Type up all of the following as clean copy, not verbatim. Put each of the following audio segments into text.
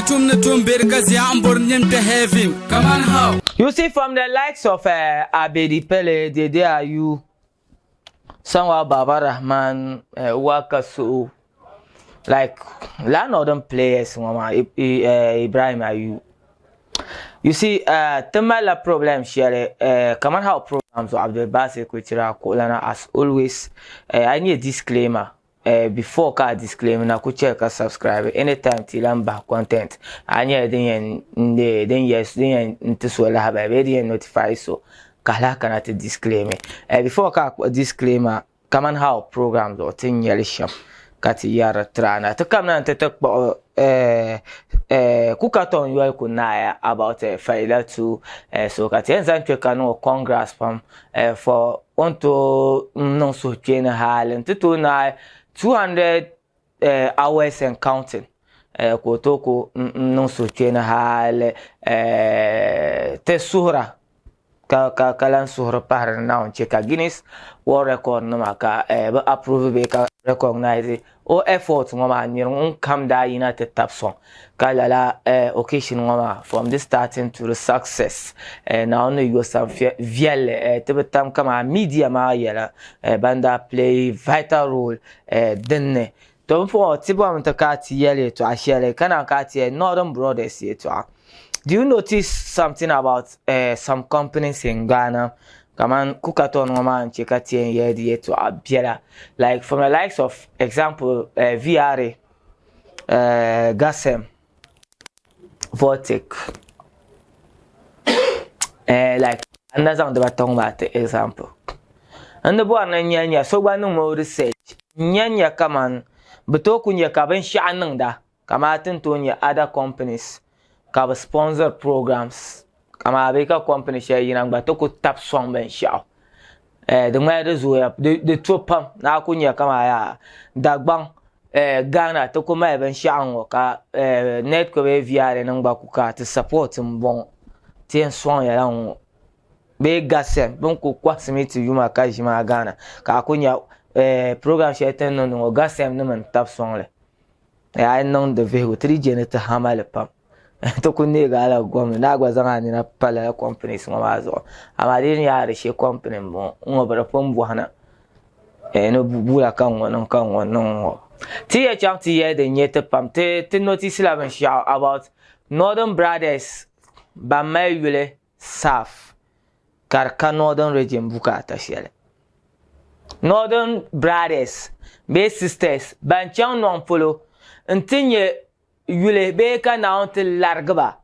You see, from the likes of ABEDI, PELE, there are you, Sanwa Baba Rahman, Wakasu, like land of them players, Ibrahim Ayu. You see, Tamala problem share, Kaman how programs of the basic which as always, I need a disclaimer. Before ka disclaimer na ku check ka subscribe anytime till I'm back content anya den yes den into so la have be notify so kala kana te disclaimer before ka disclaimer Kaman how programs or tin yelisham kati yara trana to come na te talk ku katon yo ku na about failure to so kati enzan check no congress from for want to no so chain halen to na 200 hours and counting. Kotoko non so chena hale te sura kalan sura par na cheka Guinness World Record no maka approve be ka recognize o effort ngoma nyirun kam da United tap song kala occasion ngoma from the starting to the success now no you some vielle te betam kama media ma yela banda play vital role denne don't for tibo am to kati yele to ashele kana kati Northern Brothers here to. Do you notice something about some companies in Ghana? Kaman kukaton woman chekati en yedi to abiela. Like from the likes of example VRA, Gasem, Vortic. Like another the talking about example. And the boy nyanya so one more research. Nyanya kaman betokunya kaben shananda kamatin tonya other companies. Kaba sponsor programs kama beka company share yina ngba to ko tap song ben sha the matter zo ya the topam na kunya kama ya dagbang Ghana to ko mai ben sha ngo ka net ko be via na ngba ku ka to support mbon tien song ya ngo be gasem bon ko kwasimiti yuma ka jima Ghana ka kunya program share ten no gasem no man tap song le ya non de ve 3 geneta hamale pam to kunne ga ala gom na gwa zanga ni na pala companies ngoma zo amali ni ya rishe company mo ngobara pombu hana no bubula kan wonon ti ya chang ti ya de nyete pam te notice la ben sha about Northern Brothers ba mayule saf karka Northern region bukata shele Northern Brothers be sisters ban chang non polo ntinye yule beka na onte largba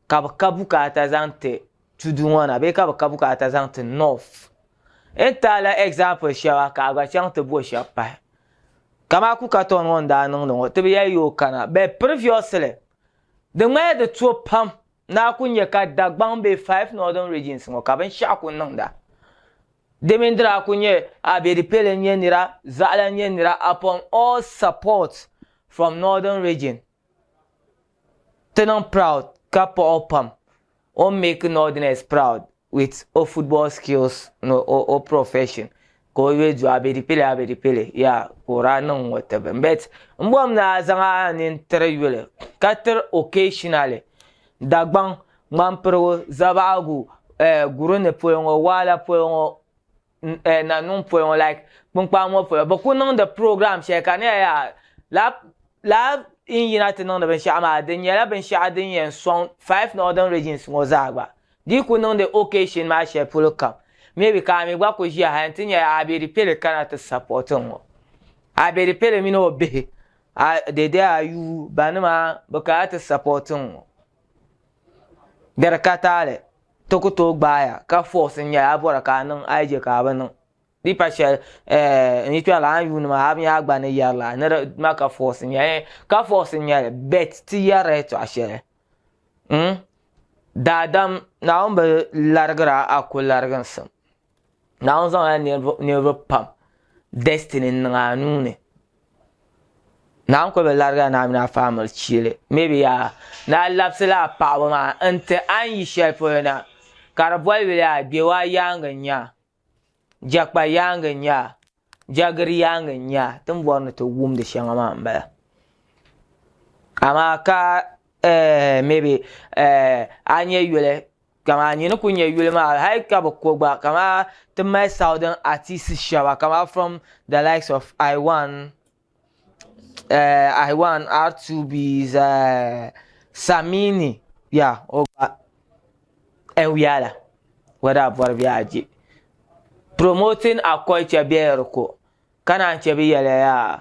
kabuka atazante tuduwana beka kabuka atazante north etala example shawa ka ga chante bo shapa kama ku katon wonda no to be yo kana be previously the way the two pam na kunye ka dagban be 5 northern regions ngo ka ben shaku nanda demendra kunye ABEDI PELE nyenira zala nyenira upon all support from northern region. Tenon proud, cap opam, or make Northerners proud with all football skills, no, or profession. Go away to ABEDI PELE, yeah, or I know whatever. But na zanga an interview, cater occasionally. Dagbang, Mampro, Zabagu, Gurune Poyon, Wala Poyon, na non Poyon like Mumpamo for, but couldn't on the program, check an air, lab. In United non ben shama den yala ben sha den yen song 5 northern regions ngozagba di ku non the occasion ma share polo camp maybe ka me gba ko jia ha ntin ya ABEDI PELE kana to support ngo ABEDI PELE mi no be de are you banuma baka to support ngo der katale to ko to gba ya ka force nya abora ka nan aije ka ban di pasha ni to ala yu ma ha mi agba ne yala na maka force nya ka force nya bet ti yare to ashe dadam na on be largra akul largan sam na on zan ne pam destiny na nune na on ko be larga na mi na family chile maybe ya na lapsela pa ma ante an yi shefo na karboy we ya bewa yanga nya jakpa yanga nya jagri yanga nya tun borno to wum de shanga ma mbala ama ka maybe anye yule kama anye no kunye yule ma hay ka bokogba kama to my southern artist shawa kama from the likes of I1 R2B's Samini yeah oba and we are what up what we promoting a culture bierko kana chebe yele ya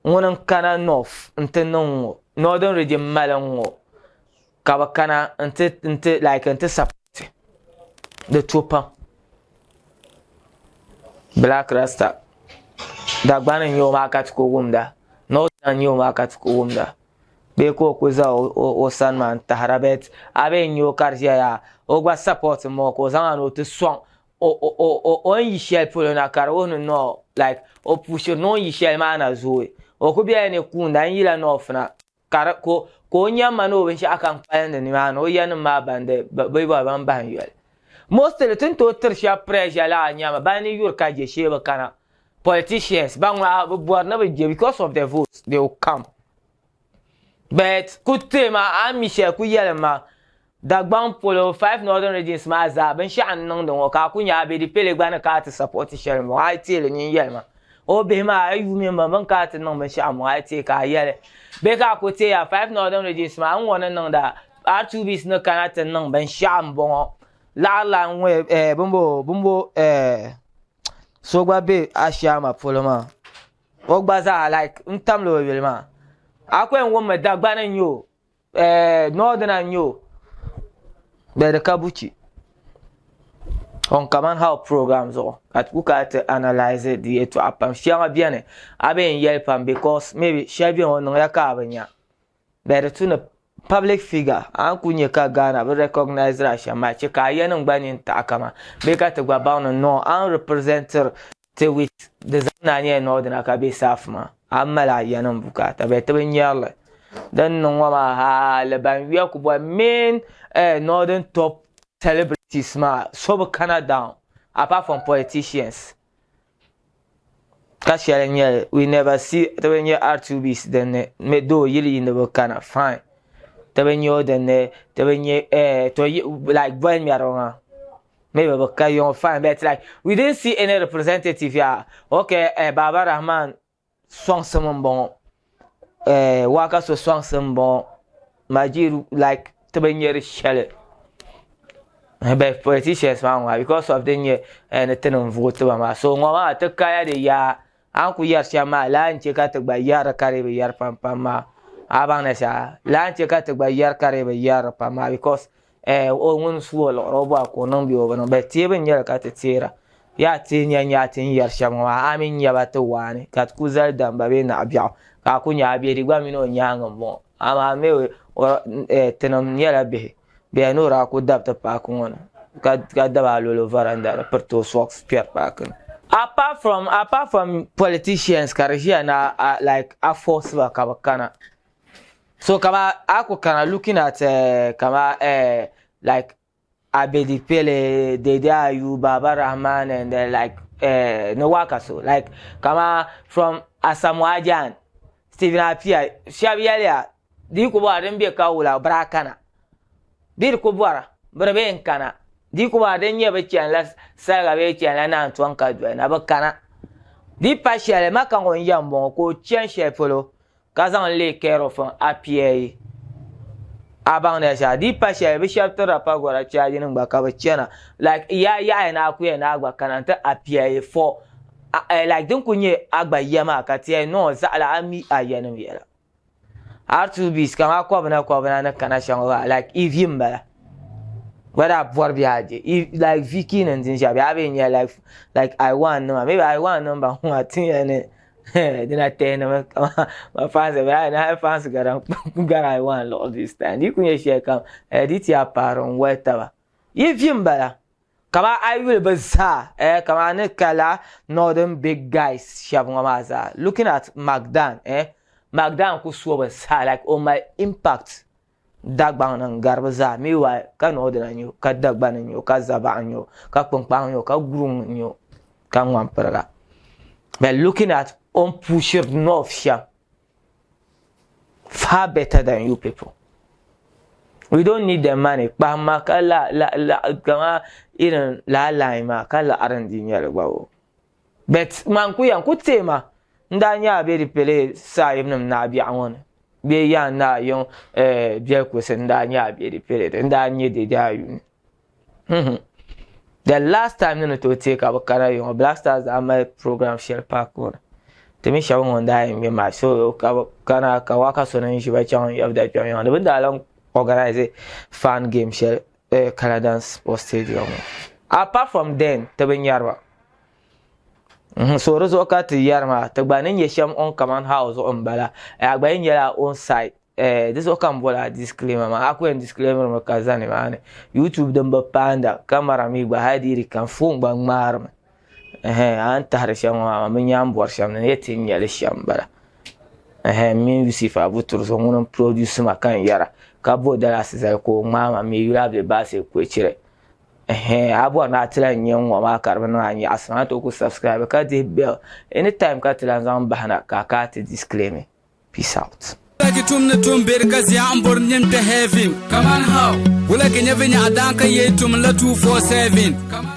wonan kana north ntenno northern region malango kaba kana nte like nte support the tropa black rasta dagbana nyo market ko wumda northern nyo market ko wumda be ko kuza o sanman taharabet abe nyo karja ya ogba support mo ko zan no to song o yi shell polo na karo no like o push no yi shell ma na zo o ku bia ne ku ndan yila no fna kar ko nyama no ben shi akan kwayan ni ma no yan ma bande bai ba ban ban yel most of the tin to sha pressure la nyama bani yur ka je she ba kana politicians ban wa bo na be because of the votes they will come but good tema am Michel ku yel ma Dagban polo 5 northern regions ma za ben shan nan don ka kunya ABEDI PELE gba na ka ta support share mo ai tele ni yel ma o be ma ayu mi ma ban ka ta nan ben sha mo ai te ka yele be ka ko te ya 5 northern regions ma an wona nan da R2B's na kana ta nan ben sha mo la nwe bumbo so gba be asha ma polo ma o gba za like ntam lo yel ma akwen wo ma dagba na nyo northern nyo the kabuchi on Kaman how programs or at look at analyze it the to apam share bien aben yelpam because maybe share on no yakabanya but to public figure an kunye ka Ghana be recognize Russia ma che ka yanin gbanin ta kama be ka ta gba bound no an representer te with the zananye no de na ka be safma amala yanin bukata be tabin yalla dan no ma ha le ban wiya ku boy main northern top celebrities ma so Canada down apart from politicians kashiya we never see when you R2B's then me do yili in the Canada fine when you then when you to like when me around maybe because you fine but like we didn't see any representative here okay Baba Rahman song some bon waka so song some bon majiru like to shell but politicians man because of the year and the tenant vote so ngwa ta kaya de ya an ku yar shama lan ce ka ta ba yar kare be yar pam aban na sha lan ce ka ta ba yar kare be yar pam because o ngun suwo lo roba ko non bi o no be tie ben yar ka ta tira ya tin ya tin yar shama amin ya ba ta wani ka ku zal dan ba be na abia ka ku nya bi rigba mi no nya ngam ama me tenom yala be no ra ko dabta pa ko ka daba lo varanda per to socks pier pa kan apart from politicians karishia na like a force wa kabakana so kama ako kana looking at kama like ABEDI PELE Dede Ayu Baba Rahman and like no waka so like kama from Asamoah Stephen Apia Shabialia di ko ba den be ka wula brakana di ko bara brabe en kana di ko ba den ye be chan la saga be chan la nan tuan ka dwa na ba kana di pa shele maka ngon yambo ko chen she polo kazan le kero fon Apia aban da sha di pa shele be chapter apa gora chaji nin ba ka ba chena like ya na ku ya na agba kana ta Apia for like din kunye agba yama ka tie no za ala ami ayenu yela R2B's kama kwa bana na kana shanga like if yimbala whether bor biaje if like Vicky and things be having like I want no maybe I want number 1 thing and then I tell them my fans I fans gara I want all this time you can share come edit ya paron whatever if yimbala kama I will baza kama ne kala northern big guys shavunga maza looking at Magdan Magdan ku suwa sa like on my impact dagban nan garbaza mi wa ka no de nanyo ka dagban nanyo ka zaba anyo ka pongpang yo ka gurun nanyo ka ngwampraga but looking at on pusher north sha far better than you people We don't need the money. Pama kala kama irin la ma kala arandi nyala bawo. Bet man ku yan ku tema nda nya ABEDI PELE sa yimnum na biya won. Be ya na yon biya ku sen nda nya ABEDI PELE nda nye de da yu. The last time no to take abakara yon Black Stars ama program share park one. Temi shawo nda yin ma so kana ka waka so nan shi ba chan of that yon. The bunda long organize fan game share Canadian Sports Stadium. Apart from then, taben yarwa. So rezo ka ti yarma tagbanin yesham on Kaman house on bala. Agbayin yala on site. This okam bola disclaimer ma akwe disclaimer ma kazani ma YouTube dan ba panda camera mi ba hadiri kan fon ba mar. An tahar sham ma min yam bor sham ne yetin yale sham bala. Min Yusufa butur so ngun produce ma kan yara. Ka bo dala sai ko mama mi yula be ba sai ko cire abu na tilan yin wa ma karban na yi asana to ku subscribe ka de bell anytime ka tilan zan bahana ka ta disclaimer. Peace out. Tum na tum ber ka si ambor nyem te heaven. Kaman how wala ke nyevenya adanka yetum la 247.